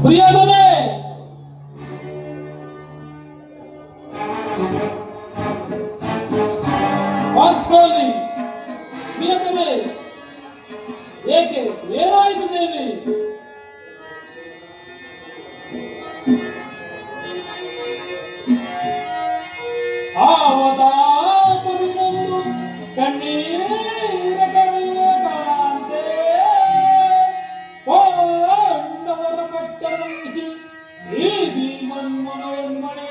ಪ್ರಿಯದವೇ, ವಾತ್ಸಲ್ಯ ಪ್ರಿಯತಮೆ, ಏಕೆ ಏನಾಯಿತು ದೇವಿ? ಆವತಾಪದಿನೊಂದು ಕಣ್ಣೀರ ಕರೆಯುವ ಕಾಂತೆ ಪಾಂಡವರ ಪಟ್ಟ ವಹಿಸಿ ಈ ಭೀಮನ್ಮನೋನ್ಮಣಿ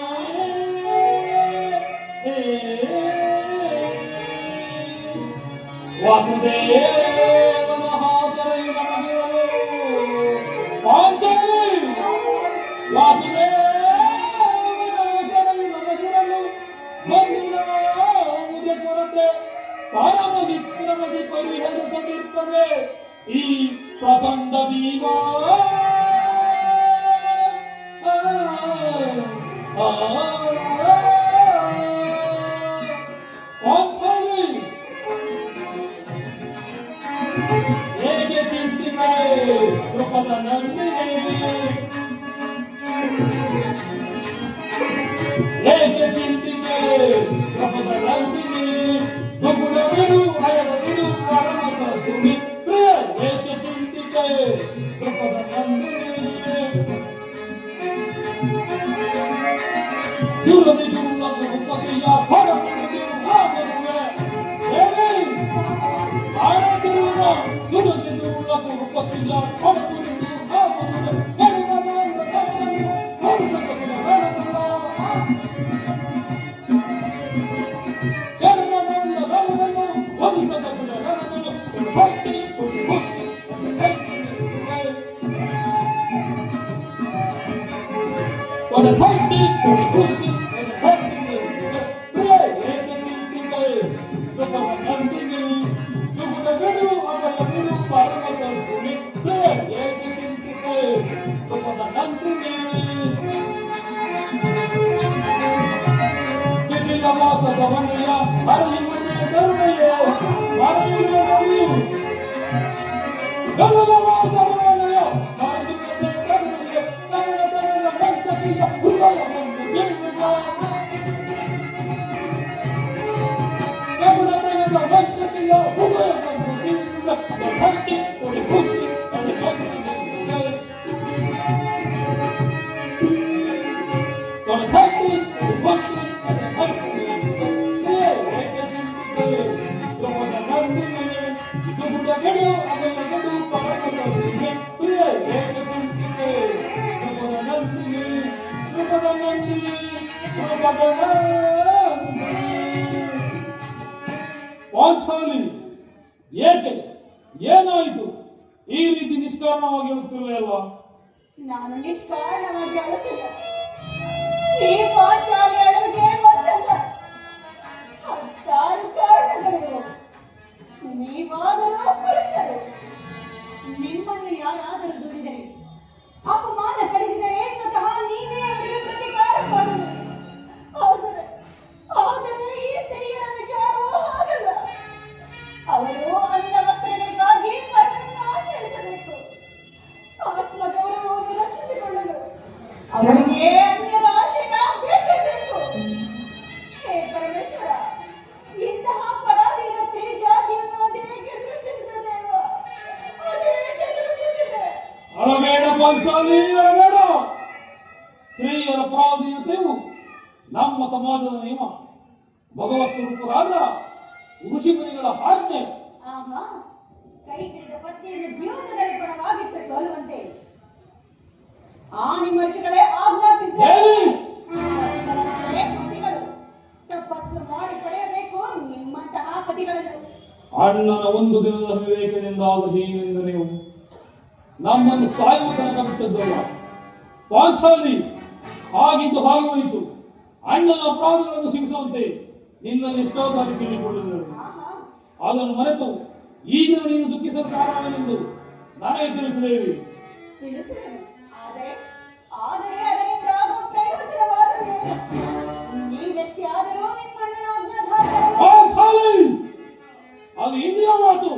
ವಾಸುದೇವನ ಹಾಸರೈ ನಮಗಿರಲು ಪಾಂಚಲಿ ವಾಸುದೇವನ ಹಾಸರೈ ನಮಗಿರಲು ಮಂದಿರವುದೇ ಕೊರತೆ ಪರಮ ವಿಕ್ರಮದಿ ಪರಿಹರಿಸದಿರ್ತದೆ ಈ ಪ್ರಚಂಡ ಭೀಮ. ಪಾಂಚಾಲಿ ಹೇಗೆ ಚಿಂತಿಕೆ ಕೃಪದ ನಂದಿನಿ, ಹೇಗೆ ಚಿಂತಿಕೆ ಕೃಪದ ನಂದಿನಿ, ನುಗುಡ ಬಿಡು ಹಯದ ಬಿಡು ಪರಮಸ ತುಮಿ ಪ್ರಿಯ, ಹೇಗೆ ಚಿಂತಿಕೆ ಕೃಪದ ನಂದಿನಿ. ದುರದಿ ದುರ್ಲಭ ಉಪತಿಯ ಹೊರಬಿಡುವೆ ಹೇಳಿ ಆಡದಿರುವ ದುರದಿ ದುರ್ಲಭ ಉಪತಿಯ ಹೊರಬಿಡುವೆ ಪಾಂಚಾಲಿ ಏಕೆ ಏನಾಯಿತು? ಈ ರೀತಿ ನಿಷ್ಕಾರಣವಾಗಿ ಹೇಳುತ್ತಿರುವೆ ಅಲ್ವಾ? ನಾನು ನಿಷ್ಕಾರಣವಾಗಿ ಹೇಳುತ್ತಿಲ್ಲ. ಈ ಪಾಂಚಾಲಿ ಅಳವಿಗೆ ಬಂದಲ್ಲ, ಹತ್ತಾರು ಕಾರಣಗಳಿವೆ. ನೀವಾದರೂ ಪುರುಷರು, ನಿಮ್ಮನ್ನು ಯಾರಾದರೂ ದೂರಿದರೆ, ಅಪಮಾನ ಪಡಿಸಿದರೆ ಸ್ವತಃ ನೀವೇ ಅವರಿಗೆ ಪ್ರತಿಕಾರ ಮಾಡುವುದು. ಆದರೆ ಈ ಸ್ತ್ರೀಯರ ವಿಚಾರವೂ ಹಾಗಲ್ಲ. ಅವರು ಅನ್ನ ವಸ್ತ್ರಗಳಿಗಾಗಿ ಪರರನ್ನು ಆಚರಿಸಬೇಕು. ಆತ್ಮಗೌರವವನ್ನು ರಕ್ಷಿಸಿಕೊಳ್ಳಲು ಅವರಿಗೆ ಅನ್ಯರ ಆಶಯ ಬೇಕೇ ಬೇಕು. ಹೇ ಪರಮೇಶ್ವರ, ಇಂತಹ ಪರಾಧೀನ ಸ್ತ್ರೀ ಜಾತಿಯನ್ನು ಅದೇಕೆ ಸೃಷ್ಟಿಸಿದ ದೇವ? ಅದೇಕೆ ಸೃಷ್ಟಿಸಿದೆ? ಅಳಬೇಡ ಪಾಂಚಾಲಿ, ಅಳಬೇಡ. ಸ್ತ್ರೀಯರ ಪರಾಧೀನತೆಯು ನಮ್ಮ ಸಮಾಜದ ನಿಯಮ, ಭಗವತ್ ಸ್ವರೂಪರಾದ ಋಷಿಮುನಿಗಳ ಆಜ್ಞೆ. ಆಹಾ, ಕೈ ಹಿಡಿದ ಪತ್ನಿಯನ್ನು ದ್ಯೂತದಲ್ಲಿ ಪಣವಾಗಿಟ್ಟು ಸೋಲುವಂತೆ ಆ ನಿಮ್ಮ ಋಷಿಗಳೇ ಆಜ್ಞಾಪಿಸಿದರು. ತಪಸ್ಸು ಮಾಡಿ ಪಡೆಯಬೇಕು ನಿಮ್ಮಂತಹ ಕತಿಗಳನ್ನು. ಅಣ್ಣನ ಒಂದು ದಿನದ ವಿವೇಕದಿಂದ ಆದ ಹೀನೆಂದು ನೀವು ನಮ್ಮನ್ನು ಸಾಯುವ ತನಕ ಬಿಟ್ಟದ್ದಲ್ಲ. ಪಾಂಚಾಲಿ ಆಗಿದ್ದು ಹಾಗೆ ಹೋಯಿತು. ಅಣ್ಣನ ಅಪರಾಧಗಳನ್ನು ಶಿಕ್ಷಿಸುವಂತೆ ನಿನ್ನಲ್ಲಿ ಎಷ್ಟೋ ಸಾರಿ ಕೇಳಿಕೊಳ್ಳುತ್ತಿದ್ದರು. ಅದನ್ನು ಮರೆತು ಈಗ ನೀನು ದುಃಖಿಸಲು ಕಾರಣವೆಂದು ನಾನೇ ತಿಳಿಸಿದ್ದೇವೆ. ಆದರೆ ಅದರಿಂದ ಆಗುವ ಪ್ರಯೋಜನವಾದರೂ ಏನು? ನೀವೆಷ್ಟೇ ಆದರೂ ನಿಮ್ಮ ಅಣ್ಣನ ಆಜ್ಞಾಧಾರಕರು. ಅದು ಇಂದಿನ ಮಾತು.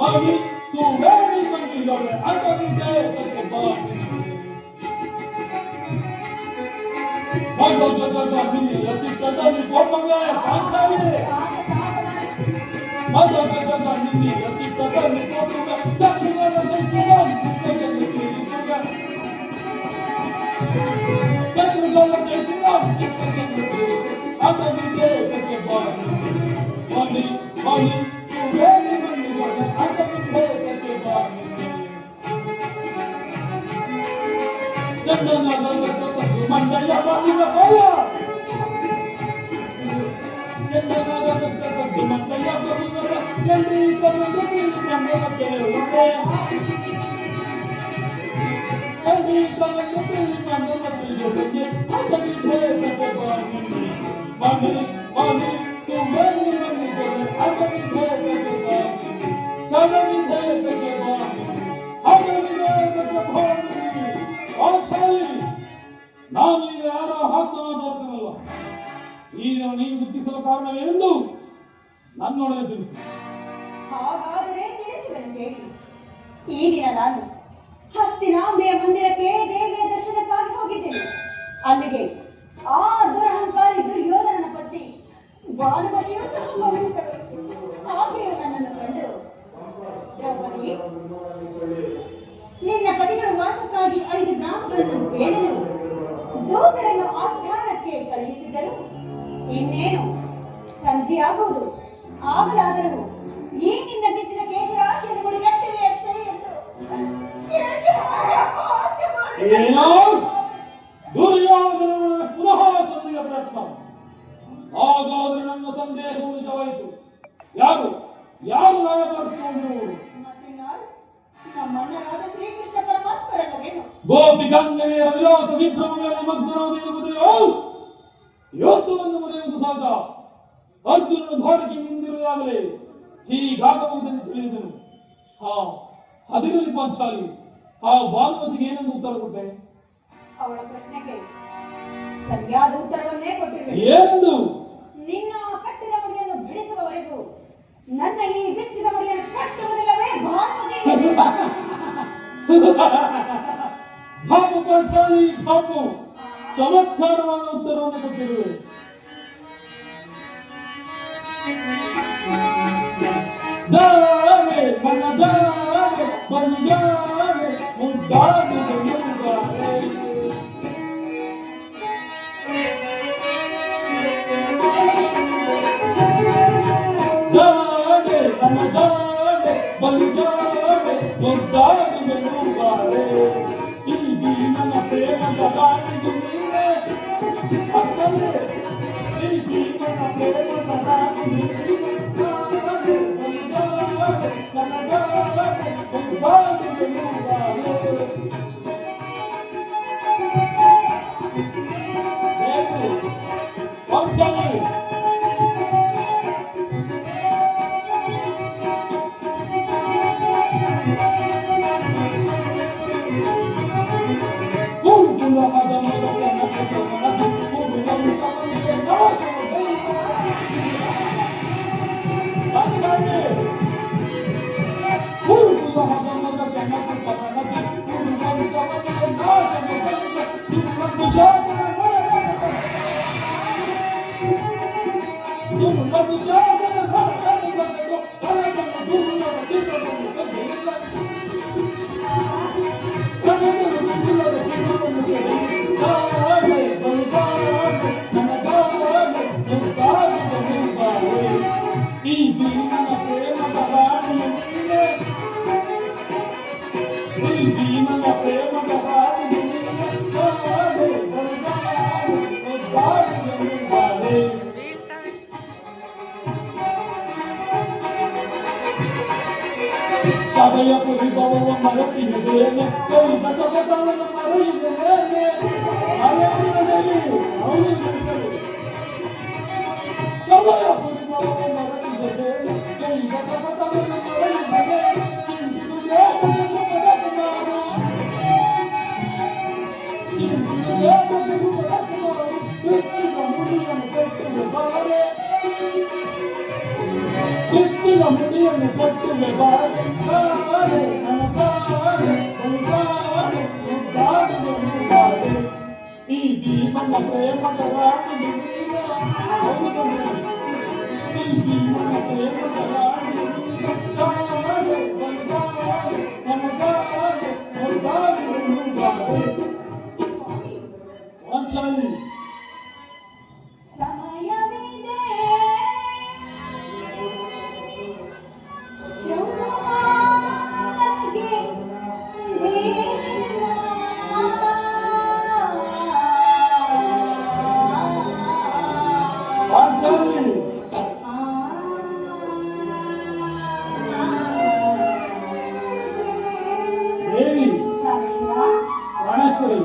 ಮಾಡಿ ಸುವೇಣಿ ಬಂದಿದ್ದಾರೆ ಅಟವಿದೆ ಅದಕ್ಕೆ ಬಾನಿ ಮಗಗಗಗಮಿನಿಯ ಚಿತ್ತದಲ್ಲಿ ಗೋಮಂಗೆ ಪಾಂಚಾಲಿ ಮಗಗಗಗಮಿನಿಯ ಚಿತ್ತದಲ್ಲಿ ಗೋಮಂಗೆ ಚಕ್ರಗಳ ದೈತ್ಯಂ ಚಿತ್ತದಲ್ಲಿ ತೀರಿಸುಗ ಚಕ್ರಗಳ ದೈತ್ಯಂ ಚಿತ್ತದಲ್ಲಿ ತೀರಿಸುಗ ಅಟವಿದೆ ಅದಕ್ಕೆ ಬಾನಿ ಮಾಡಿ ಮಾಡಿ ಸುವೇಣಿ ಬಂದಿದ್ದಾರೆ ಅಟವಿದೆ ಅದಕ್ಕೆ ಬಾನಿ ಮಂಡಲ ಬಾಸಿದ ಹೋಯ ಮಂಡಲ ಬಾಸಿದ ಎಲ್ಲಿ ಕನ್ನಡದಲ್ಲಿ ಮಂಡಲಕ್ಕೆ ಹೋದೆ ಎಲ್ಲಿ ಕನ್ನಡದಲ್ಲಿ ಮಂಡಲಕ್ಕೆ ಹೋದೆ ಅದಕ್ಕೆ ತಕ್ಕೆ ಬಾನಿ ಬಾನಿ ಬಾನಿ ಸುಮ್ಮನೆ ಬಂದಿದ್ದಾರೆ ಅದಕ್ಕೆ ತಕ್ಕೆ ಬಾನಿ ಚಲವಿದೆ ತಕ್ಕೆ ಬಾನಿ ಅದಕ್ಕೆ ತಕ್ಕೆ ಬಾನಿ ಆಚಾರಿ ನಾನು ಈಗ ಯಾರ ಆತ್ಮವಾದವಲ್ಲ ಈಗ ನೀನು ದುಃಖಿಸಲು ಕಾರಣವೇನೆಂದು ನನ್ನೊಡನೆ ತಿಳಿಸು. ಹಾಗಾದರೆ ತಿಳಿಸುವೆನು ಕೇಳಿ. ಈ ದಿನ ನಾನು ಹಸ್ತಿನಾಂಬೆಯ ಮಂದಿರಕ್ಕೆ ದೇವಿಯ ದರ್ಶನಕ್ಕಾಗಿ ಹೋಗಿದ್ದೇನೆ. ಅಲ್ಲಿಗೆ ಆ ದುರಹಂಕಾರಿ ದುರ್ಯೋಧನನ ಪತ್ನಿ ಭಾನುಮತಿಯು ಸಹ ಬಂದಿದ್ದಳು. ಆಕೆಯು ನನ್ನನ್ನು ಕಂಡು, ದ್ರೌಪದಿ, ನಿನ್ನ ಪತಿಗಳು ವಾಸಕ್ಕಾಗಿ 5 ಗ್ರಾಮಗಳನ್ನು ಬೇಡಲು ದೂತರನ್ನು ಆಸ್ಥಾನಕ್ಕೆ ಕಳುಹಿಸಿದ್ದರು. ಇನ್ನೇನು ಸಂಜೆಯಾಗುವುದು. ಆಗಲಾದರೂ ಈ ನಿನ್ನ ಬಿಚ್ಚಿದ ಕೇಶರಾಶಿಯನ್ನು ಮುಡಿಗಟ್ಟಿವೆ ಅಷ್ಟೇ ಎಂದು ದುರ್ಯೋಧನ ಪುನಃ ಸಂಧಿಯ ಪ್ರಯತ್ನ. ಹಾಗಾದ್ರೆ ನನ್ನ ಸಂದೇಹವು ನಿಜವಾಯಿತು. ಯಾರು ಯಾರು ರಾಯಭಾರಿಸುವುದು? ನಮ್ಮಣ್ಣರಾದ ಶ್ರೀಕೃಷ್ಣ ಪರಮಾತ್ಮರಲ್ಲವೇನು? ಗೋಪಿಗಂಗೆಯ ವಿಲಾಸ ವಿಭ್ರಮಗಳಲ್ಲಿ ಮಗ್ನರಾದಿರುವುದೆಯೋ? ಯೋಧವನ್ನು ಮರೆಯುವುದು ಸಹಜ. ಅರ್ಜುನನ ಧಾರಕ್ಕೆ ನಿಂದಿರುವಾಗಲೇ ಹೀಗಾಗಬಹುದೆಂದು ತಿಳಿದನು. ಅದಿರಲಿ ಪಾಂಚಾಲಿ, ಆ ಭಾನುಮತಿಗೆ ಏನೆಂದು ಉತ್ತರ ಕೊಟ್ಟೆ? ಅವಳ ಪ್ರಶ್ನೆಗೆ ಸರಿಯಾದ ಉತ್ತರವನ್ನೇ ಕೊಟ್ಟಿರುವೆ. ಏನೆಂದು? ನಿನ್ನ ಕಟ್ಟಿದ ಮುಡಿಯನ್ನು ಬಿಡಿಸುವವರೆಗೂ ನನ್ನ ಈ ಬಿಚ್ಚಿದ ಮುಡಿಯನ್ನು ಕಟ್ಟುವುದಿಲ್ಲವೇ ಭಾನುಮತಿ? ಪಾಪು ಪಾಂಚಾಲಿ, ಪಾಪು. ಚಮತ್ಕಾರವಾದ ಉತ್ತರವನ್ನು ಕೊಟ್ಟಿರುವೆ. ದಾವೆ ನನ್ನ ದಾವೆ ಬಂದಾವೆ ಮುದ್ದಾಡಿ ಮುದ್ದಾವೆ ದಾವೆ ನನ್ನ ದಾವೆ ಬಂದಾವೆ ಮುದ್ದಾಡಿ ಮುದ್ದಾವೆ ಈ ನನ್ನ ಪ್ರೇಮದ ರಾಣಿಗೆ ನೀನೆ ಅಚ್ಚಲೆ ಈ ನನ್ನ ಪ್ರೇಮದ ರಾಣಿಗೆ ನೀನೆ Sabaya puri bawa marati hedene, koi basaba tawa mari hedene. Aya hedene, auli hedene. Sabaya puri bawa marati hedene, koi basaba tawa mari hedene. Kinti suya tawa pada pada. Kinti suya tawa pada pada. Kinti kamuli yang kete bare. Kinti ಬೆಚ್ಚಿದ ಮುಡಿಯನ್ನು ಕೊಟ್ಟುವೆ ಬಾರೆ ಬಾರೆ ನನ್ನ ಬಾರೆ ಬಾರೆ ಬಾರೆ ಈ ಭೀಮನ ಪ್ರೇಮದ ರಾಣಿ ಈ ಭೀಮನ ಪ್ರೇಮದ ರಾಣಿ ಬಾರೆ ಬಾರೆ ನನ್ನ ಬಾರೆ ಬಾರೆ ಪಾಂಚಾಲಿ ಸಮಯವಿದೆ ಶೃಂಗಾರಕ್ಕೆ ಪಾಂಚಾಲಿ ದೇವಿ ಪ್ರಾಣೇಶ್ವರಿ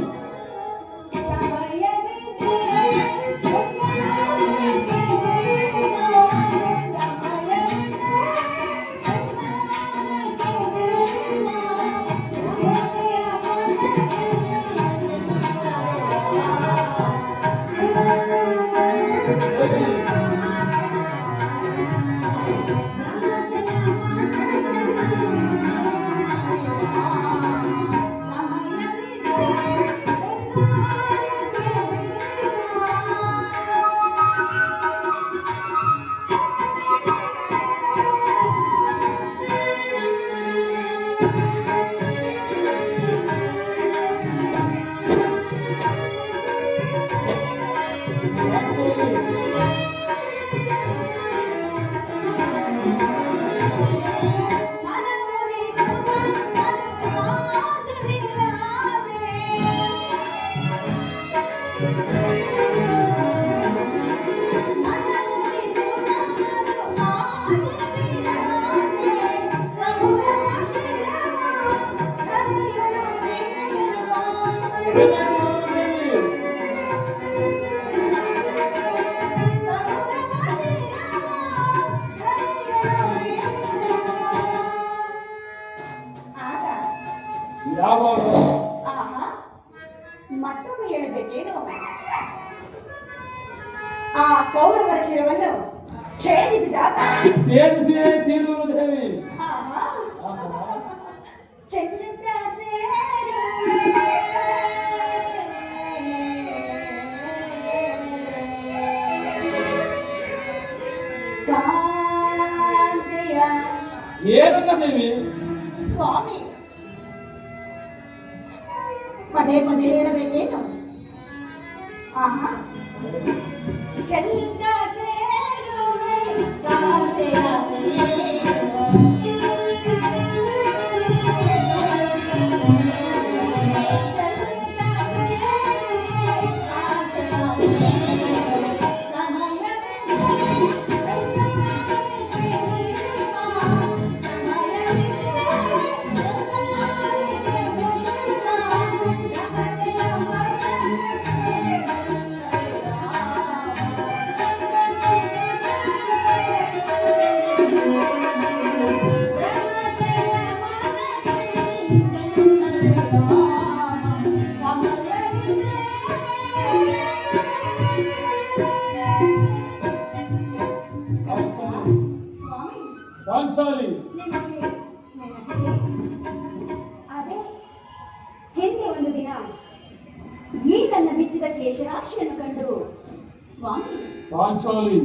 ಯಾವಾಗ ಮತ್ತೊಮ್ಮೆ ಹೇಳಬೇಕೇನು? ಆ ಕೌರವರ ಶಿರವನ್ನು ಛೇದಿಸಿದಾಗ ಛೇದಿಸಿಯೇ ತೀರುವುದು ದೇವಿ. ಚೆಲ್ಲುತ್ತ ಏನಂತ ದೇವಿ? ಸ್ವಾಮಿ ಪದೇ ಪದೇ ಹೇಳಬೇಕೇನು? ಆಹಾ ಚೆಲ್ಲುತ್ತ ಸೇರುವೆ ಕಾಂತೆಯ ಪಾಂಚಾಲಿ ಅದೇ ಹಿಂದೆ ಒಂದು ದಿನ ಈ ನನ್ನ ಬಿಚ್ಚಿದ ಕೇಶರಾಶಿಯನ್ನು ಕಂಡು ಸ್ವಾಮಿ ಪಾಂಚಾಲಿ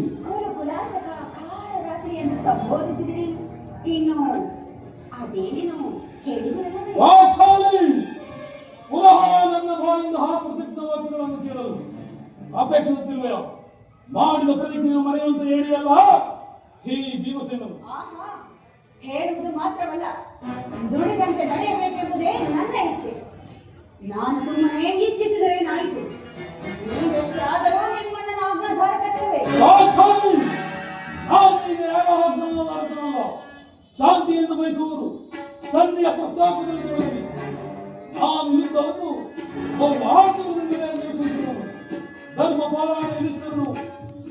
ಕುಲಾಂತಕ ಕಾಳ ರಾತ್ರಿಯನ್ನು ಸಂಬೋಧಿಸಿದಿರಿ. ಇನ್ನು ಅದೇನೇನು ಹೇಳಿದಿರಲ್ಲವೇ? ಪಾಂಚಾಲಿ ಪುನಃ ನನ್ನ ಬಾಯಿಂದ ಆ ಪ್ರತಿಜ್ಞ ವಾಕ್ಯಗಳನ್ನು ಕೇಳಲು ಅಪೇಕ್ಷಿಸುತ್ತಿರುವೆಯೋ? ಮಾಡಿದ ಪ್ರತಿಜ್ಞೆಯನ್ನು ಮರೆಯುವಂತ ಹೇಳಿಯಲ್ಲ ಈ ಭೀಮಸೇನನು. ಆಹಾ ಹೇಳುವುದು ಮಾತ್ರವಲ್ಲ, ದುಡಿದಂತೆ ನಡೆಯಬೇಕೆಂಬುದೇ ನನ್ನ ಇಚ್ಛೆ. ನಾನು ಸುಮ್ಮನೆ ಇಚ್ಛಿಸಿದರೇನಾಯಿತು? ನೀವೆಷ್ಟೇ ಆದರೂ ನಿಮ್ಮಣ್ಣನ ಆಜ್ಞಾಧಾರ ಕರ್ತವ್ಯ. ಶಾಂತಿಯನ್ನು ಬಯಸುವರು ಸಂಧಿಯ ಪ್ರಸ್ತಾಪದಲ್ಲಿ ತೊಡಗಿ ನಾನು ಯುದ್ಧವನ್ನು ಬಹುಮಾನದಿಂದಲೇ ನಿಲ್ಲಿಸುತ್ತಿದ್ದನು. ಧರ್ಮ ಪಾರಾಯಣ ಯುಧಿಷ್ಠಿರನು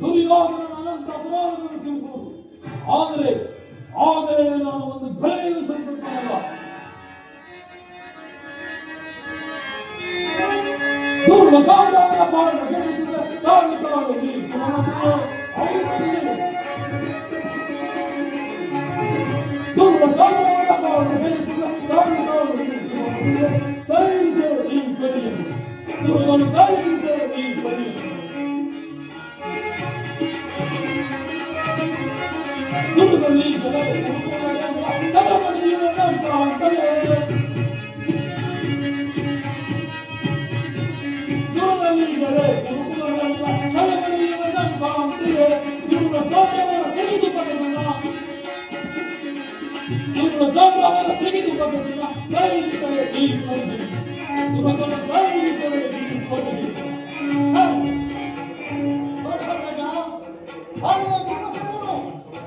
ದುರ್ಯೋಧನನ ಅನಂತ ಅಪರಾಧಗಳನ್ನು ಕ್ಷಮಿಸುವುದು. ಆದರೆ ನಾನು ಒಂದು ಬೆಳೆಯಲು ಸಂಕಲ್ಪವಲ್ಲ. ದುರ್ಲಭಾಂಡವರ ಪಾಲನ ಗೆಲ್ಲಿಸಿದ ಕಾರ್ಮಿಕರಾಗಲಿ ಅವರಲ್ಲಿ ಭದ್ರಜ, ಹಾಗೆಯೇ ಭೀಮಸೇನನು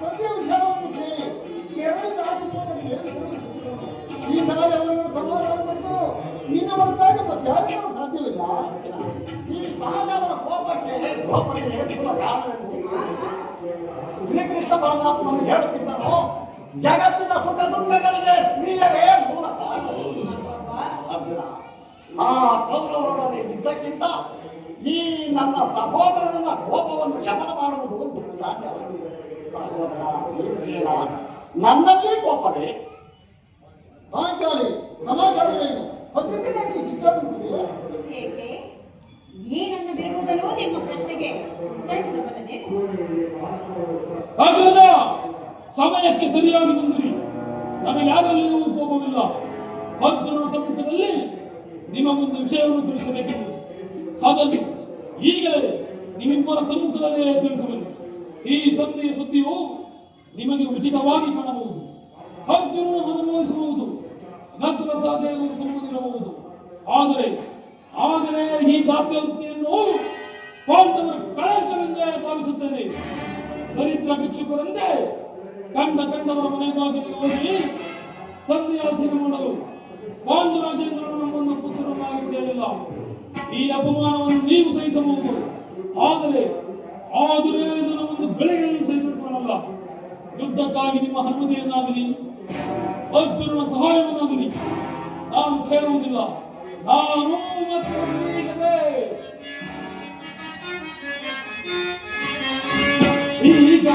ಸದ್ಯ ವಿಚಾರವನ್ನು ಕೇಳಿ ಕೆರಳಿದಾಗುವುದಕ್ಕೆ ವಿನಂತಿಸಿದನು. ಈ ದಾರಿ ಅವರನ್ನು ಸಮಾಧಾನಪಡಿಸಲು ನಿನ್ನ ಹೊರತಾಗಿ ಮತ್ತಾರಿಂದಲೂ ಸಾಧ್ಯವಿಲ್ಲ. ಈ ಸಹಜವರ ಕೋಪಕ್ಕೆ ದ್ರೌಪದಿಯೇ ಮೂಲ ಕಾರಣವೆಂದು ಶ್ರೀಕೃಷ್ಣ ಪರಮಾತ್ಮನು ಹೇಳುತ್ತಿದ್ದನು. ಜಗತ್ತಿನ ಸುಖ ದುಃಖಗಳಿಗೆ ಸ್ತ್ರೀಯರೇ ಮೂಲ ಕಾರಣ. ಅರ್ಜುನ, ಆ ಕೌರವರೊಡನೆ ಇದ್ದಕ್ಕಿಂತ ಈ ನನ್ನ ಸಹೋದರನ ಕೋಪವನ್ನು ಶಮನ ಮಾಡುವುದು ಸಾಧ್ಯವಲ್ಲ. ಸಹೋದರ ಭೀಮಸೇನ, ನನ್ನಲ್ಲಿ ಕೋಪವೇ? ಪಾಂಚಾಲಿ, ಸಮಾಚಾರವೇನು? ಭದ್ರತೆಗಾಗಿ ಸಿಕ್ಕಾಗುತ್ತಿದೆಯೇ? ಏಕೆ ಏನನ್ನು ಬಿರುವುದನ್ನು ನಿಮ್ಮ ಪ್ರಶ್ನೆಗೆ ಉತ್ತರ ಕೊಡಬಲ್ಲದೇನು? ಅಗ್ರಜ, ಸಮಯಕ್ಕೆ ಸರಿಯಾಗಿ ಬಂದಿರಿ. ನನಗೆ ಯಾರಲ್ಲಿಯೂ ಕೋಪವಿಲ್ಲ. ಭದ್ರನ ಸಮ್ಮುಖದಲ್ಲಿ ನಿಮ್ಮ ಮುಂದೆ ವಿಷಯವನ್ನು ತಿಳಿಸಬೇಕೆಂದು ಅದನ್ನು ಈಗಲೇ ನಿಮ್ಮಿಬ್ಬರ ಸಮ್ಮುಖದಲ್ಲೇ ತಿಳಿಸಬೇಕು. ಈ ಸಂಧಿಯ ಸುದ್ದಿಯು ನಿಮಗೆ ಉಚಿತವಾಗಿ ಕಾಣಬಹುದು. ಅರ್ಜುನನು ಅನುಭವಿಸಬಹುದು, ನಕುಲ ಸಹದೇವರು ಸುಮ್ಮನಿರಬಹುದು. ಆದರೆ ಈ ದಾಸ್ಯವೃತ್ತಿಯನ್ನು ಪಾಂಡವರ ಕಳಂಕವೆಂದೇ ಭಾವಿಸುತ್ತೇನೆ. ದರಿದ್ರ ಭಿಕ್ಷುಕರಂತೆ ಕಂಡವರ ಮನೆ ಬಾಗಿಲಿಗೆ ಹೋಗಿ ಸಂಧಿಯಾಚರಣೆ ಮಾಡಲು ಪಾಂಡುರಾಜೇಂದ್ರನು ನಮ್ಮನ್ನು ಪುತ್ರರನ್ನಾಗಿ ಬಿಡಲಿಲ್ಲ. ಈ ಅಪಮಾನವನ್ನು ನೀವು ಸಹಿಸಬಹುದು, ಆದರೆ ಆ ದುರ್ಯೋಧನ ಒಂದು ಬೆಳೆಯನ್ನು ಸಹಿಸಿಕೊಳ್ಳಲ್ಲ. ಯುದ್ಧಕ್ಕಾಗಿ ನಿಮ್ಮ ಅನುಮತಿಯನ್ನಾಗಲಿ ಅರ್ಜುನನ ಸಹಾಯವನ್ನಾಗಲಿ ನಾನು ಕೇಳುವುದಿಲ್ಲ. ನಾನು ಮತ್ತು ನೀಗದೆ ಈಗ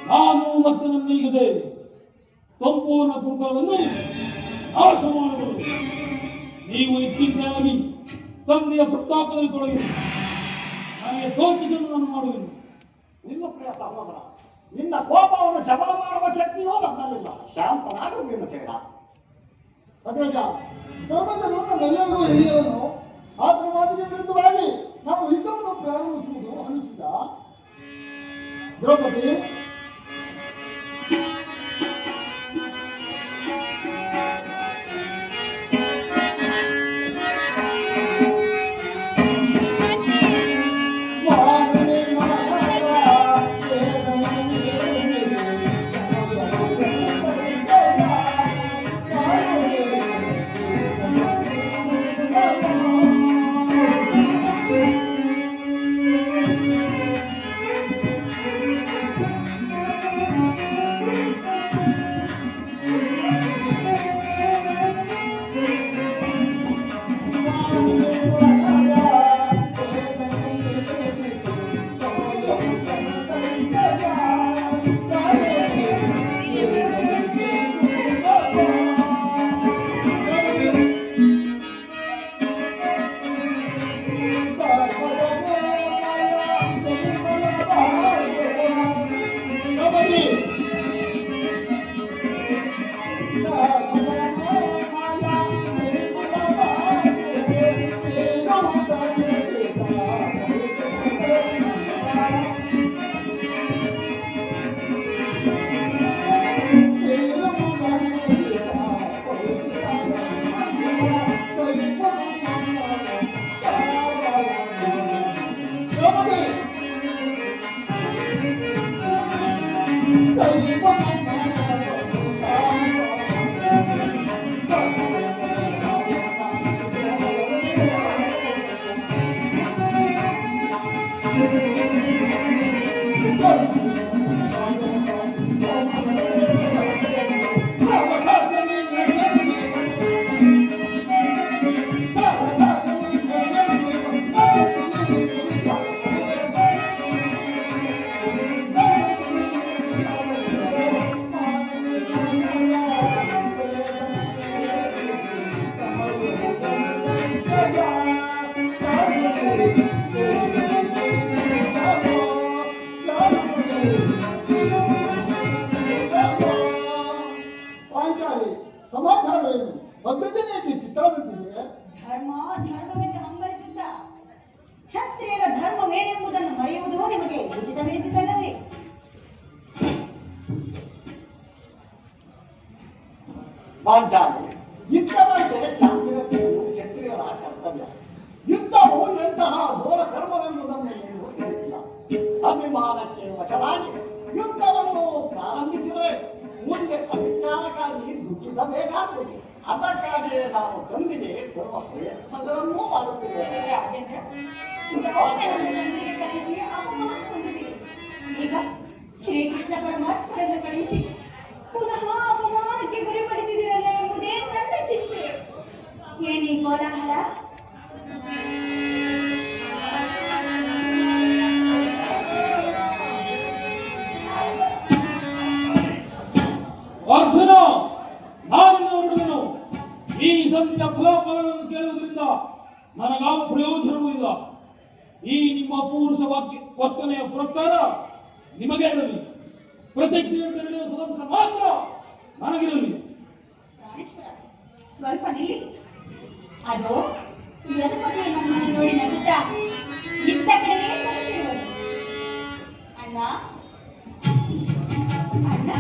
ನಾನು ಮತ್ತು ನನ್ನೀಗದೆ ಸಂಪೂರ್ಣ ಕುಟುಂಬವನ್ನು ನಾಶ ಮಾಡುವುದು. ನೀವು ಹೆಚ್ಚಿನದಾಗಿ ಸಂಧಿಯ ಪ್ರಸ್ತಾಪದಲ್ಲಿ ತೊಡಗಿರಿ. ನನಗೆ ತೋಚಿದನ್ನು ನಾನು ಮಾಡುವೆನು. ನಿನ್ನ ಪ್ರಿಯ ಸಹೋದರ, ನಿನ್ನ ಕೋಪವನ್ನು ಶಮನ ಮಾಡುವ ಶಕ್ತಿಯೂ ನನ್ನಲ್ಲಿಲ್ಲ. ಶಾಂತನಾಗು ಭೀಮಸೇನ. ಅಗ್ರಜ, ಧರ್ಮಜನು ನಮ್ಮೆಲ್ಲರಿಗೂ ಹಿರಿಯವನು. ಆತನ ಮಾತಿಗೆ ವಿರುದ್ಧವಾಗಿ ನಾವು ಯುದ್ಧವನ್ನು ಪ್ರಾರಂಭಿಸುವುದು ಅನುಚಿತ. ದ್ರೌಪದಿ, ಮಾನನೆ ಮಾನವ ಪಾಂಚಾಲಿ ಸಮಾಚಾರ ಏನು? ಭದ್ರಜನೇಟಿ ಸಿಟ್ಟಾದಂತಿದೆ. ಧರ್ಮ ಧರ್ಮವೆಂದು ಹಂಬಲಿಸುತ್ತ ಕ್ಷತ್ರಿಯರ ಧರ್ಮವೇನೆಂಬುದನ್ನು ಮರೆಯುವುದು ನಿಮಗೆ ಉಚಿತವೆನಿಸಿದಲ್ಲವೇ? ಪಾಂಚಾಲಿ, ಯುದ್ಧದಂತೆ ಶಾಂತಿರತೆಯನ್ನು ಕ್ಷತ್ರಿಯರ ಕರ್ತವ್ಯ. ಯುದ್ಧವು ಎಂತಹ ಘೋರ ಕರ್ಮವೆಂಬುದನ್ನು ನೀವು ತಿಳಿದಿಲ್ಲ. ಅಭಿಮಾನಕ್ಕೆ ವಶರಾಗಿ ಯುದ್ಧವನ್ನು ಪ್ರಾರಂಭಿಸಿದರೆ ಮುಂದೆ ಅಭಿಜ್ಞಾನಕ್ಕಾಗಿ ದುಃಖಿಸಬೇಕಾಗುತ್ತದೆ. ಅದಕ್ಕಾಗಿಯೇ ನಾವು ಸಂಧಿಗೆ ಸರ್ವ ಪ್ರಯತ್ನಗಳನ್ನೂ ಮಾಡುತ್ತಿದ್ದೇವೆ. ರಾಜೇಂದ್ರ, ಒಮ್ಮೆ ನನ್ನ ತಂದೆಗೆ ಕಳಿಸಿ ಅಪಮಾನ ಹೊಂದಿದೆ. ಈಗ ಶ್ರೀಕೃಷ್ಣ ಪರಮಾತ್ಮರನ್ನು ಕಳಿಸಿ ಪುನಃ ಅಪಮಾನಕ್ಕೆ ಗುರಿಪಡಿಸಿದಿರಲ್ಲ ಎಂಬುದೇ ನನ್ನ ಚಿಂತೆ. ಏನೀ ಕೋಲಾಹಲ? ಅರ್ಜುನ, ನಾನಿನ್ನ ಹೊರಡುವೆನು. ಈ ಸಂಧಿಯ ಫಲಾಫಲಗಳನ್ನು ಕೇಳುವುದರಿಂದ ನನಗಾವ ಪ್ರಯೋಜನವೂ ಇಲ್ಲ. ಈ ನಿಮ್ಮ ಪುರುಷ ವರ್ತನೆಯ ಪುರಸ್ಕಾರ ನಿಮಗೆ ಇರಲಿ. ಪ್ರತಿಜ್ಞೆಯಂತೆ ನಡೆಯುವ ಸ್ವತಂತ್ರ ಮಾತ್ರ ನನಗಿರಲಿ. ಪ್ರಾಣೇಶ್ವರ, ಸ್ವಲ್ಪ ನಿಲ್ಲಿ. ಅದು ಯದುಪತಿಯ ನಮ್ಮನ್ನು ನೋಡಿ ನಗುತ್ತಾ ಇತ್ತ ಕಡೆಯೇ ಬರುತ್ತಿರುವರು. ಅಣ್ಣ ಅಣ್ಣ,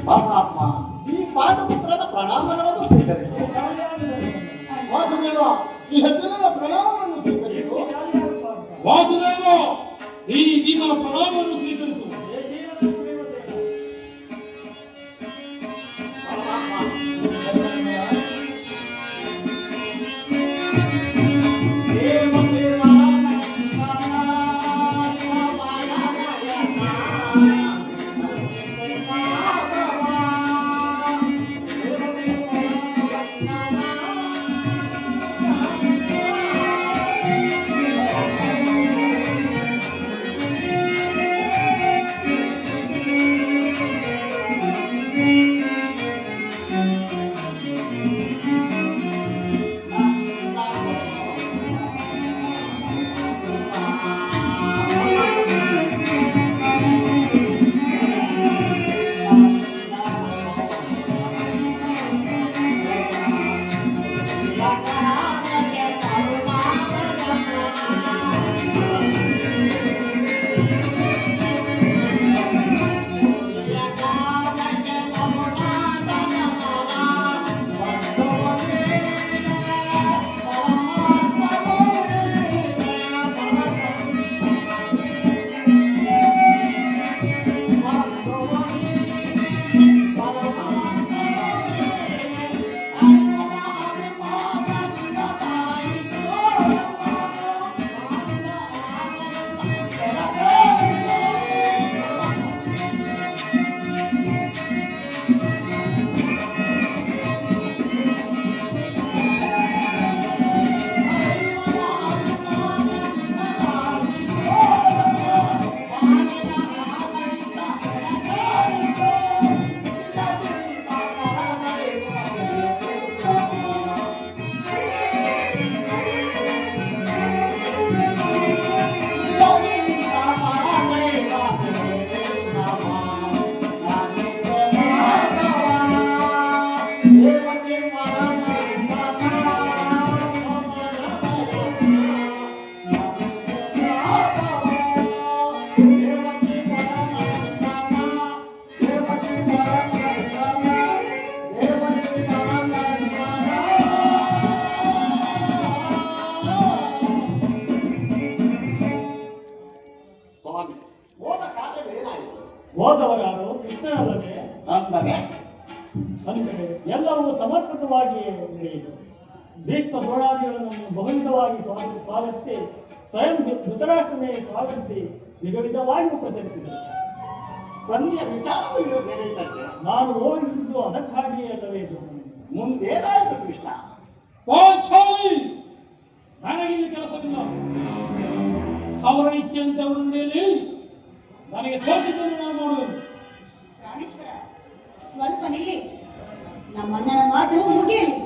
ಪರಮಾತ್ಮ, ಈ ಪಾಂಡುಪುತ್ರನ ಪ್ರಣಾಮಗಳನ್ನು ಸ್ವೀಕರಿಸಿ. ವಾಸುದೇವ, ಈ ಹೆಜ್ಜೆನ ಪ್ರಣಾಮವನ್ನು ಸ್ವೀಕರಿಸು. ವಾಸುದೇವ, ಈ ನಿಮ್ಮ ಪ್ರಣಾಮವನ್ನು ಸ್ವೀಕರಿಸು. ಎಲ್ಲವೂ ಸಮರ್ಪಕವಾಗಿ ನಡೆಯಿತು. ಭೀಷ್ಮ ದ್ರೋಣಾದಿಗಳನ್ನು ಬಹುವಿಧವಾಗಿ ಸ್ವಾಗತಿಸಿ ಸ್ವಯಂ ಧೃತರಾಷ್ಟ್ರನೇ ಸ್ವಾಗತಿಸಿ ವಿಧವಾಗಿ ಉಪಚರಿಸಿದರು. ಸಂಧಿಯ ವಿಚಾರದಲ್ಲಿ ನಡೆಯಿತಷ್ಟೇ. ನಾನು ಹೋಗಿದ್ದು ಅದಕ್ಕಾಗಿಯೇ ಅಲ್ಲವೇ ಜೋಡಣೆ. ಮುಂದೇನಾಯಿತು ಕೃಷ್ಣ? ಪಾಂಚಾಲಿ ನನಗಿಲ್ಲಿ ಕೆಲಸವಿಲ್ಲ. ಅವರ ಇಚ್ಛೆಯಂತೆ ಅವರ ಮೇಲೆ ನನಗೆ ತೋಚಿದ್ದನ್ನು ನಾನು ಮಾಡುವೆನು. ಪ್ರಾಣೇಶ್ವರ, ಸ್ವಲ್ಪ ನಿಲ್ಲಿ. ನಮ್ಮಣ್ಣನ ಮಾತು ಮುಗಿಯಲಿ.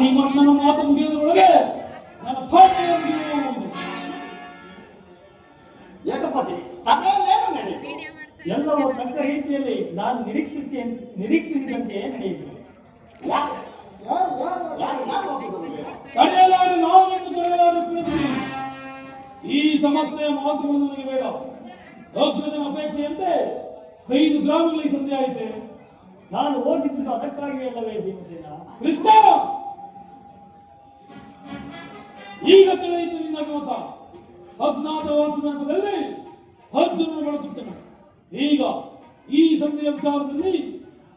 ನಿಮ್ಮ ಅಣ್ಣನ ಮಾತು ಮುಗಿಯುವುದರೊಳಗೆ ನನ್ನ ಭಾಷೆಯ ಮುಗಿಯುವುದು. ಏಕಪತಿ ಸಭೆಯಲ್ಲೇನು ನಡೆಯಿತು? ಎಲ್ಲವೂ ತಕ್ಕ ರೀತಿಯಲ್ಲಿ ನಾನು ನಿರೀಕ್ಷಿಸಿದಂತೆ ನಡೆಯಿತು. ಯಾರು ಯಾರು ಯಾರು ಯಾರು ಯಾರು ಒಪ್ಪುವುದು ಬೇಡ? ತಡೆಯಲಾರೆ ನಾವೆಂದು ತಡೆಯಲಾರೆ ಪ್ರೀತಿ. ಈ ಸಮಸ್ಯೆಯ ಮಹತ್ವಗಳು ನನಗೆ ಬೇಡ. ಅಗ್ರಜನ ಅಪೇಕ್ಷೆಯಂತೆ 5 ಗ್ರಾಮಗಳಲ್ಲಿ ಸಂಧಿ ಆಯಿತೆ. ನಾನು ಹೋಗಿದ್ದು ಅದಕ್ಕಾಗಿ ಅಲ್ಲವೇ ಭೀಮಸೇನ? ಕೃಷ್ಣ, ಈಗ ತಿಳಿಯಿತು ನಿನ್ನ ಮತ. ಅಜ್ಞಾತವಾಸ ನೆನಪದಲ್ಲಿ ಅರ್ಜುನನ ಬಳಸುತ್ತೇನೆ. ಈಗ ಈ ಸಂಧಿಯ ವಿಚಾರದಲ್ಲಿ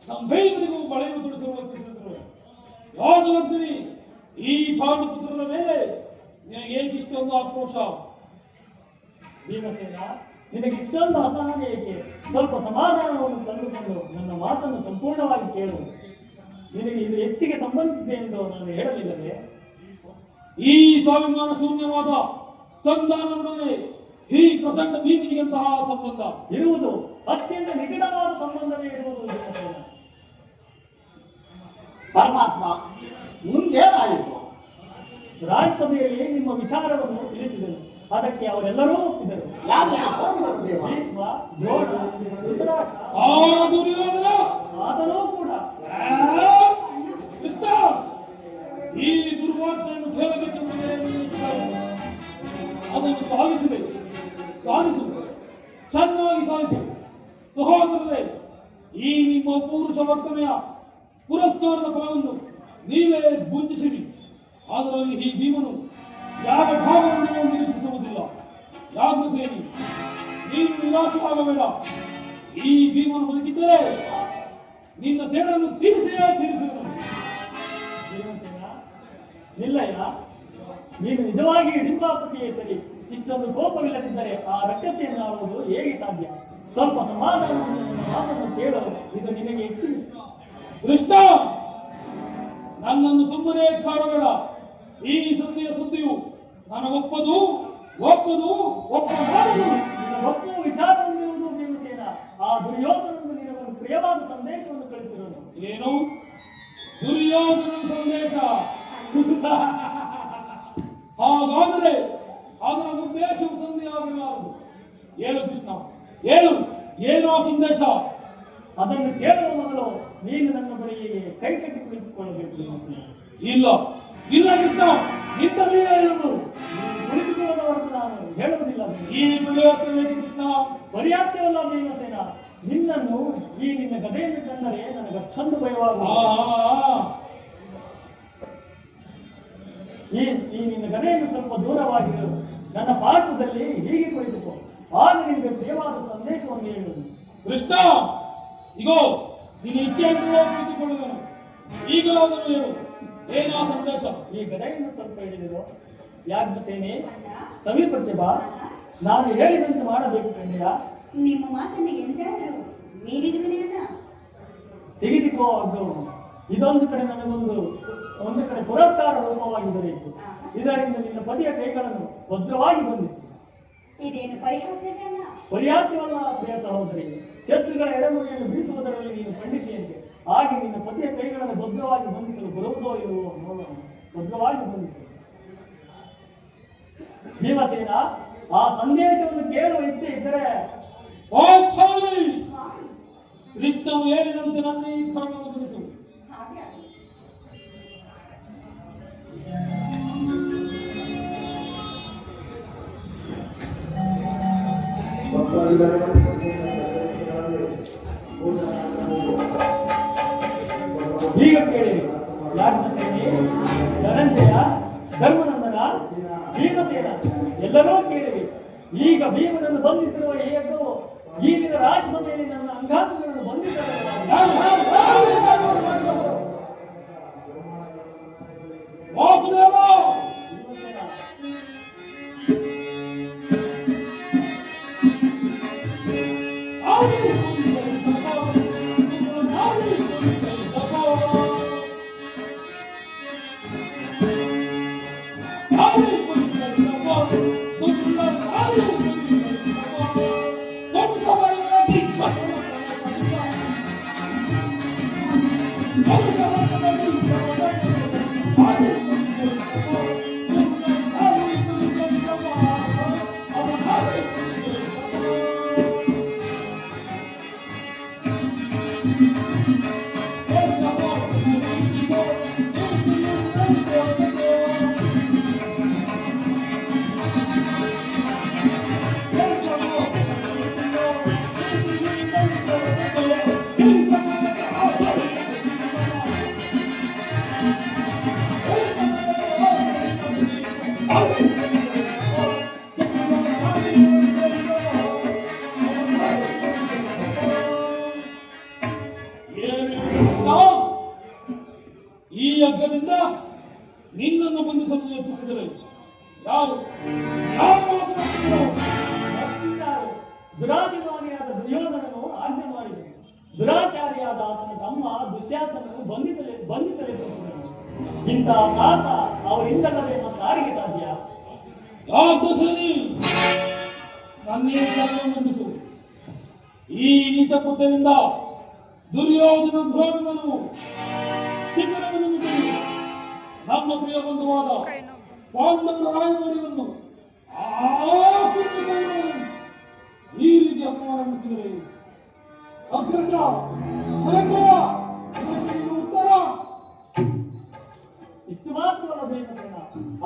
ನಮ್ಮೆಲ್ಲರಿಗೂ ಬಳೆಯನ್ನು ತೊಡಿಸಲು ಯತ್ನಿಸಿದರು. ಯಾದವರ್ಧಿನಿ, ಈ ಪಾಂಡುಪುತ್ರರ ಮೇಲೆ ನಿನಗೆ ಏಕಿಷ್ಟೊಂದು ಆಕ್ರೋಶ? ಭೀಮಸೇನ, ನಿನಗೆ ಇಷ್ಟೊಂದು ಅಸಹನೆ ಏಕೆ? ಸ್ವಲ್ಪ ಸಮಾಧಾನವನ್ನು ತಂದುಕೊಂಡು ನನ್ನ ಮಾತನ್ನು ಸಂಪೂರ್ಣವಾಗಿ ಕೇಳು. ನಿನಗೆ ಇದು ಹೆಚ್ಚಿಗೆ ಸಂಬಂಧಿಸಿದೆ ಎಂದು ನಾನು ಹೇಳಲಿಲ್ಲವೇ? ಈ ಸ್ವಾಭಿಮಾನ ಶೂನ್ಯವಾದ ಸಂಧಾನವೊಡನೆ ಈ ಪ್ರಚಂಡ ಭೀಮಿನಿಗಂತಹ ಸಂಬಂಧ ಇರುವುದು ಅತ್ಯಂತ ನಿಕಟವಾದ ಸಂಬಂಧವೇ ಇರುವುದು ಭೀಮಸೇನ. ಪರಮಾತ್ಮ ಮುಂದೇನಾಯಿತು? ರಾಜ್ಯಸಭೆಯಲ್ಲಿ ನಿಮ್ಮ ವಿಚಾರವನ್ನು ತಿಳಿಸಿದರು. ಅದಕ್ಕೆ ಅವರೆಲ್ಲರೂ ಒಪ್ಪಿದರು. ಯಾರು ಯಾರು ದೇವ? ಭೀಷ್ಮ, ದ್ರೋಣ, ಧೃತರಾಷ್ಟ್ರ, ಆ ದುರ್ಯೋಧನ ಆತನೂ ಕೂಡ. ಕೃಷ್ಣ, ಈ ದುರ್ವಾರ್ತೆಯನ್ನು ಕೇಳಬೇಕೆಂಬುದೇ ನಿನ್ನ ಇಚ್ಛೆ. ಅದನ್ನು ಸಾಧಿಸಿದೆ, ಚೆನ್ನಾಗಿ ಸಾಧಿಸಿ. ಸಹೋದರರೇ, ಈ ನಿಮ್ಮ ಪೌರುಷ ವರ್ತನೆಯ ಪುರಸ್ಕಾರದ ಫಲವನ್ನು ನೀವೇ ಗುರುತಿಸಿರಿ. ಅದರಲ್ಲಿ ಈ ಭೀಮನು ಯಾವ ಭಾವವನ್ನು ನಿರೀಕ್ಷಿಸುವುದಿಲ್ಲ. ಯಾಜ್ಞಸೇನಿ, ನೀನು ನಿರಾಶವಾಗಬೇಡ. ಈ ಭೀಮನು ಬದುಕಿದ್ದರೆ ನಿನ್ನ ಸೇಡನ್ನು ತೀರಿಸುವನು. ಭೀಮಸೇನ, ನಿಲ್ಲಯ್ಯ, ನೀನು ನಿಜವಾಗಿ ಹಿಡಿಂಬಾಪತಿಯೇ ಸರಿ. ಇಷ್ಟೊಂದು ಕೋಪವಿಲ್ಲದಿದ್ದರೆ ಆ ರಕ್ಕಸೆಯನ್ನು ಆಳುವುದು ಹೇಗೆ ಸಾಧ್ಯ? ಸ್ವಲ್ಪ ಸಮಾಧಾನವನ್ನು ನನ್ನ ಮಾತನ್ನು ಕೇಳಲು ಇದು ನಿನಗೆ ಹೆಚ್ಚಿನ. ಕೃಷ್ಣ, ನನ್ನನ್ನು ಸುಮ್ಮನೆ ಕಾಡಬೇಡ. ಈ ಸಂಧಿಯ ಸುದ್ದಿಯು ನನಗೊಪ್ಪದು ಒಪ್ಪಬಾರದು. ನಿನ್ನ ಒಪ್ಪುವ ವಿಚಾರ ಹೊಂದಿರುವುದು ಭೀಮಸೇನ. ಆ ದುರ್ಯೋಧನನ್ನು ನಿನಗೊಂದು ಪ್ರಿಯವಾದ ಸಂದೇಶವನ್ನು ಕಳಿಸಿರುವುದು. ಏನು ದುರ್ಯೋಧನ ಸಂದೇಶ? ಹಾಗಾದರೆ ಅದರ ಉದ್ದೇಶವು ಸಂಧಿಯಾಗಿರಲಾರದು. ಏನು ಕೃಷ್ಣ, ಏನು ಆ ಸಂದೇಶ? ಅದನ್ನು ಕೇಳುವ ಮೊದಲು ನೀನು ನನ್ನ ಬಳಿಗೆ ಕೈ ಕಟ್ಟಿ ಕುಳಿತುಕೊಳ್ಳಬೇಕು ಭೀಮಸೇನ. ಇಲ್ಲ ಕೃಷ್ಣ, ನಿನ್ನಲ್ಲಿಯೇ ಇರುವುದು. ನೀನು ಕುಳಿತುಕೊಳ್ಳದ ಹೊರತು ನಾನು ಹೇಳುವುದಿಲ್ಲ. ಈ ಬಿಡುವ ಕೃಷ್ಣ ಪರಿಹಾಸ್ಯವಲ್ಲ ಭೀಮಸೇನ. ನಿನ್ನನ್ನು ನಿನ್ನ ಗದೆಯನ್ನು ಕಂಡರೆ ನನಗಷ್ಟೊಂದು ಭಯವಾಗುವುದು. ನಿನ್ನ ಗದೆಯನ್ನು ಸ್ವಲ್ಪ ದೂರವಾಗಿರು. ನನ್ನ ಪಾರ್ಶ್ವದಲ್ಲಿ ಹೀಗೆ ಕುಳಿತುಕೋ. ಆಗ ನಿನಗೆ ಪ್ರಿಯವಾದ ಸಂದೇಶವನ್ನು ಹೇಳುವುದು. ಕೃಷ್ಣ, ಇಗೋ ನಿನ್ನ ಇಚ್ಛೆಯನ್ನು ಕುಳಿತುಕೊಳ್ಳುವನು. ಈಗಲಾದರೂ ಹೇಳು, ಏನಾ ಸಂದೇಶ? ಈ ಗದೆಯನ್ನು ಸ್ವಲ್ಪ ಹಿಡಿದಿರು. ಯಾಜ್ಞಸೇನೆ, ಸಮೀಪಕ್ಕೆ ಬಾ. ನಾನು ಹೇಳಿದಂತೆ ಮಾಡಬೇಕು ಕಣ್ಣಿಯ. ನಿಮ್ಮ ಮಾತನ್ನು ಎಂದಾದರೂ ಮೀರಿರುವಿನೇನ? ತೆಗೆದುಕೋ ಹಗ್ಗವನ್ನು. ಇದೊಂದು ಕಡೆ ಒಂದು ಕಡೆ ಪುರಸ್ಕಾರ ರೂಪವಾಗಿ ದೊರೆಯಿತು. ಇದರಿಂದ ನಿನ್ನ ಪತಿಯ ಕೈಗಳನ್ನು ಭದ್ರವಾಗಿ ಬಂಧಿಸು. ಇದೇನು ಪರಿಹಾಸವಲ್ಲ? ಪರಿಹಾಸ್ಯವಲ್ಲ ಪ್ರಿಯ ಸಹೋದರಿ. ಶತ್ರುಗಳ ಎಡಮುಡಿಯನ್ನು ಬೀಸುವುದರಲ್ಲಿ ನೀನು ಪಂಡಿತಿಯಂತೆ. ಹಾಗೆ ನಿನ್ನ ಪತಿಯ ಕೈಗಳನ್ನು ಭದ್ರವಾಗಿ ಬಂಧಿಸಲು ಬರುವುದೋ ಇರುವೋ ನೋಡೋಣ. ಭದ್ರವಾಗಿ ಬಂಧಿಸಲು. ಭೀಮಸೇನ, ಆ ಸಂದೇಶವನ್ನು ಕೇಳುವ ಇಚ್ಛೆ ಇದ್ದರೆ ಸ್ವಾಮಿ, ಕೃಷ್ಣನು ಹೇಳಿದಂತೆ ನನ್ನ ಈ ಕರ್ಮವನ್ನು ತಿಳಿಸು. ಹಾಗೆ ಆಗಲಿ. ಈಗ ಕೇಳಿರಿ. ಯಾಜ್ಞಸೇನೆ, ಧನಂಜಯ, ಧರ್ಮನಂದನ, ಭೀಮಸೇನ ಎಲ್ಲರೂ ಕೇಳಿರಿ. ಈಗ ಭೀಮನನ್ನು ಬಂಧಿಸಿರುವ ಈ ಯಜ್ಞವು ಈ ದಿನ ರಾಜ್ಯಸಭೆಯಲ್ಲಿ ನನ್ನ ಅಂಗಾಂಗಗಳನ್ನು ಬಂಧಿಸಲು ಯಾರು ಮಾಡಿದವರು? ವಾಸುದೇವ ಭೀಮಸೇನ, ಈ ಯಜ್ಞದಿಂದ ನಿನ್ನನ್ನು ಬಂಧಿಸಲು ಯತ್ನಿಸಿದರೆ ಯಾರು ಯಾರು ಮಾತನಾಡುತ್ತಿರೋ? ಮತ್ತಿನ್ಯಾರು? ದುರಾಭಿಮಾನಿಯಾದ ದುರ್ಯೋಧನನು ಆಜ್ಞೆ ಮಾಡಿದನು. ದುರಾಚಾರಿಯಾದ ಆತನ ತಮ್ಮ ದುಶ್ಯಾಸನನು ಬಂಧಿಸಲೆತ್ತಿಸಿದನು. ಇಂತಹ ಸಾಹಸ ಅವರಿಂದಲೇ ಮತ್ತಾರಿಗೆ ಸಾಧ್ಯ? ಯಾದಶನಿ ನನ್ನೇ ಬಂಧಿಸು. ಈ ನೀಚ ಕೃತ್ಯದಿಂದ ದುರ್ಯೋಧನ ದ್ರೋಣನು ಶಿಖರವನ್ನು ಮುಟ್ಟಿದೆ. ನಮ್ಮ ಪ್ರಿಯ ಬಂಧುವಾದ ಪಾಂಡವರ ರಾಯಭಾರಿಯನ್ನು ಈ ರೀತಿ ಅಪಮಾನಿಸಿದರೆ ಅಗ್ರಜ ಹರಗ್ರಹ ಉತ್ತರ. ಇಷ್ಟು ಮಾತ್ರವಲ್ಲ ಭೀಮಸೇನ,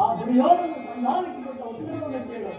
ಆ ದುರ್ಯೋಧನ ಸಂಧಾನಕ್ಕೆ ಕೊಟ್ಟ ಉತ್ತರವನ್ನು ಕೇಳು.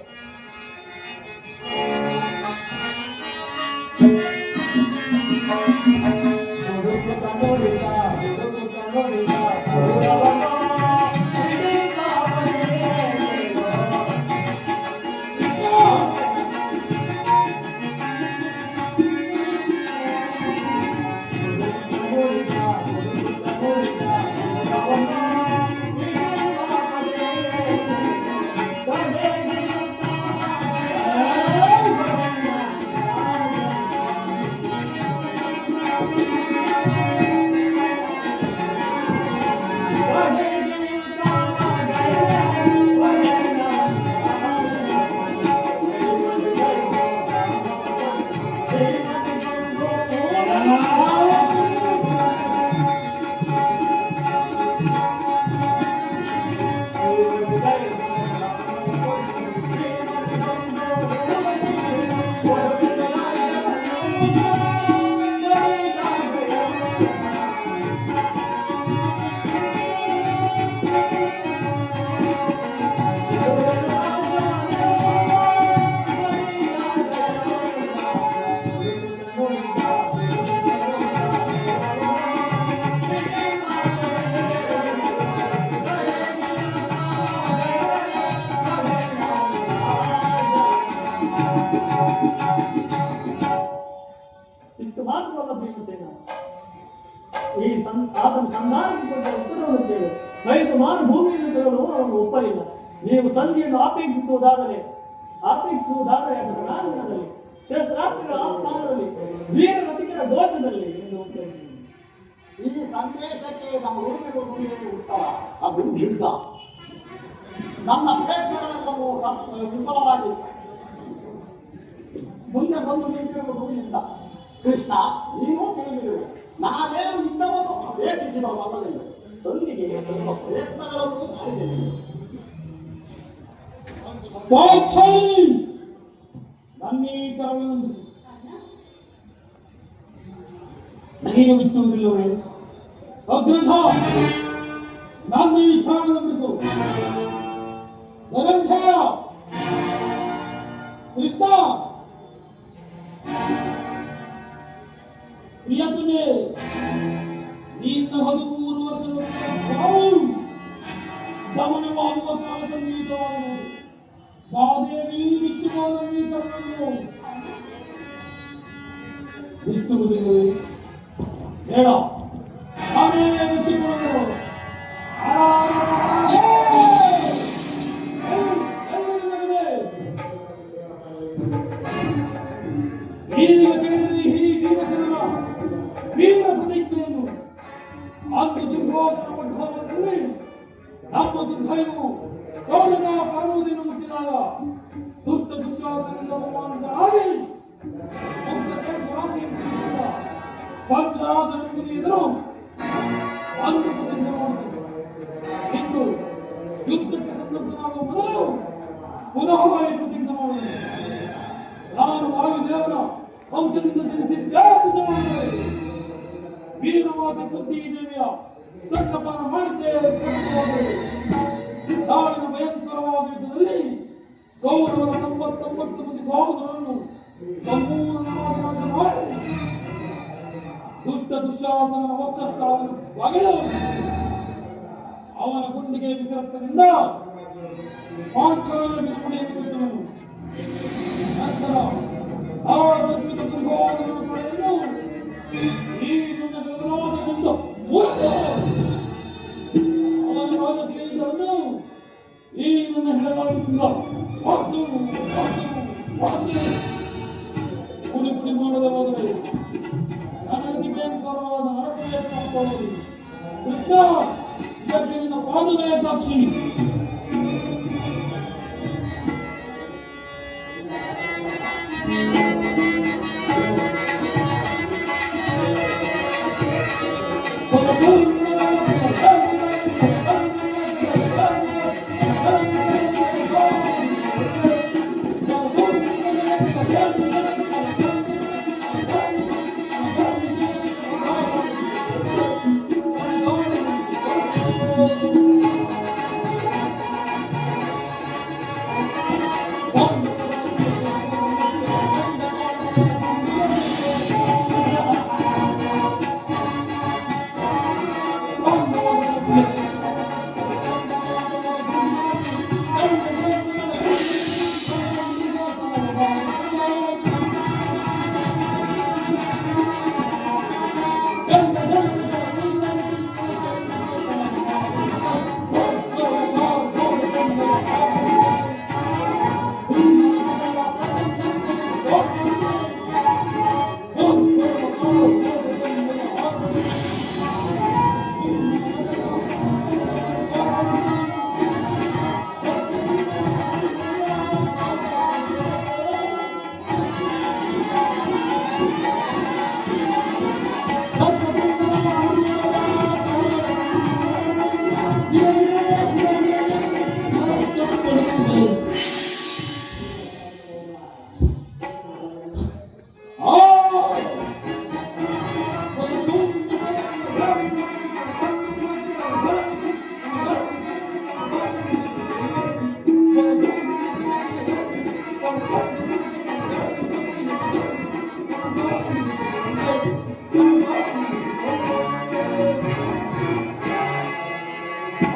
ಇಷ್ಟು ಮಾತ್ರವಲ್ಲ ಭೀಮಸೇನ, ಆತನ ಸಂಧಾನಕ್ಕೆ ಕೊಟ್ಟ ಉತ್ತರವನ್ನು ಕೇಳು. 5 ಮಾರು ಭೂಮಿಯನ್ನು ತರಲು ಅವನು ಒಪ್ಪಲಿಲ್ಲ. ನೀವು ಸಂಧಿಯನ್ನು ಅಪೇಕ್ಷಿಸುವುದಾದರೆ ಅದರ ರಣಾಂಗಣದಲ್ಲಿ, ಶಸ್ತ್ರಾಸ್ತ್ರಗಳ ಆಸ್ಥಾನದಲ್ಲಿ, ವೀರ ರಥಿಕರ ಘೋಷದಲ್ಲಿ ಎಂದು ಉತ್ತರಿಸಿದೆ. ಈ ಸಂದೇಶಕ್ಕೆ ನಮ್ಮ ಹುಡುಗಿಗಳು ಉತ್ತರ ಅದು ಯುದ್ಧ. ನಮ್ಮ ಪ್ರಯತ್ನಗಳೆಲ್ಲವೂ ವಿಫಲವಾಗಿ ಮುಂದೆ ಬಂದು ನಿಂತಿರುವುದು ಯುದ್ಧ. ಕೃಷ್ಣ, ನೀನು ತಿಳಿದಿರುವೆ, ನಾನೇನು ಯುದ್ಧವನ್ನು ಅಪೇಕ್ಷಿಸಿದವಲ್ಲವೆಂದು. ಸಂಧಿಗೆ ಸ್ವಲ್ಪ ಪ್ರಯತ್ನಗಳನ್ನು ಮಾಡಿದ್ದೇನೆ. ನನ್ನೀ ಕರವನ್ನಿಸು. ನೀನು ಬಿಚ್ಚುವುದಿಲ್ಲವೇ? ಅಗ್ರಜ ನನ್ನೀ ಕರವನ್ನಿಸು. ಗಗನಛಾಯ ಕೃಷ್ಣ, ಪ್ರಿಯತಮೆ, ನಿನ್ನ 13 ವರ್ಷಗಳ ಸಾವು ಗಮನವಾಗುವ ಕಾಲ ಸಂಗೀತವಾಗುವುದು. ಮಾದೇವಿ ಬಿಚ್ಚುವ ಅಂಗೀಕರಣವನ್ನು ಬಿಚ್ಚುವುದಿಲ್ಲವೇ? ಬೇಡ, ನಾನೇ ಬಿಚ್ಚಿಕೊಳ್ಳಲು ದುರ್ಯೋಧನ ಒಡ್ಡಾಟದಲ್ಲಿ ನಮ್ಮ ದುರ್ದೈವವು ಕೌರವ ಪರ್ವದಿನ ಮುಟ್ಟಿದಾಗ ದುಷ್ಟ ದುಶ್ಯಾಸನದಿಂದ ಅವಮಾನಿತರಾಗಿ ಮುಕ್ತ ಕೇಶ ರಾಶಿಯಿಂದ ಪಂಚರಾಜ ನಂದಿನಿ ಎದುರು ಒಂದು ಪ್ರತಿಜ್ಞೆ ಮಾಡಿದರು. ಇಂದು ಯುದ್ಧಕ್ಕೆ ಸನ್ನದ್ಧನಾಗುವ ಮೊದಲು ಪುನಃ ಬಾರಿ ಪ್ರತಿಜ್ಞೆ ಮಾಡುವುದು. ನಾನು ವಾಯುದೇವನ ವಂಶದಿಂದ ಜನಿಸಿದ್ದೇ ನಿಜವಾದರೆ ವೀರವಾದ ಕುಂತಿ ದೇವಿಯ ಸ್ತಂಭಪಾನ ಮಾಡಿದ್ದೇ ಸತ್ಯವಾದರೆ ನಾಡಿನ ಭಯಂಕರವಾದ ಯುದ್ಧದಲ್ಲಿ ಕೌರವರ 99 ಮಂದಿ ಸಹೋದರರನ್ನು ಸಂಪೂರ್ಣವಾಗಿ ನಾಶ ಮಾಡಿ ದುಷ್ಟ ದುಶ್ಯಾಸನ ಮೋಕ್ಷಸ್ಥಳವನ್ನು ಬಗೆದು ಅವನ ಗುಂಡಿಗೆ ಬಿಸಿರಕ್ತದಿಂದ ಪಾಂಚಾಲ ಬಿರುಮುಡಿಯನ್ನು ಕೊಟ್ಟವನು. ನಂತರ ಆ ಅದ್ಭುತ ದುರ್ಯೋಧನನ ಕಡೆಯನ್ನು ಈ ನನ್ನ ವಿರೋಧದಿಂದ ಮುರಿದು ಅವನ ರಾಜಕೀಯವನ್ನು ಈ ನನ್ನ ಹೆಣಗಾಲದಿಂದ ಹೊತ್ತು ಪುಡಿ ಪುಡಿ ಮಾಡದೆ ಹೋದರೆ ನನಗೆ ಭಯಂಕರವಾದ ನರಕವೇತನವಾಗುವುದು. ಕೃಷ್ಣ, ಇದಕ್ಕೆ ನಿನ್ನ ಪಾದವೇ ಸಾಕ್ಷಿ.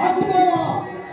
ಆಗಿದೆ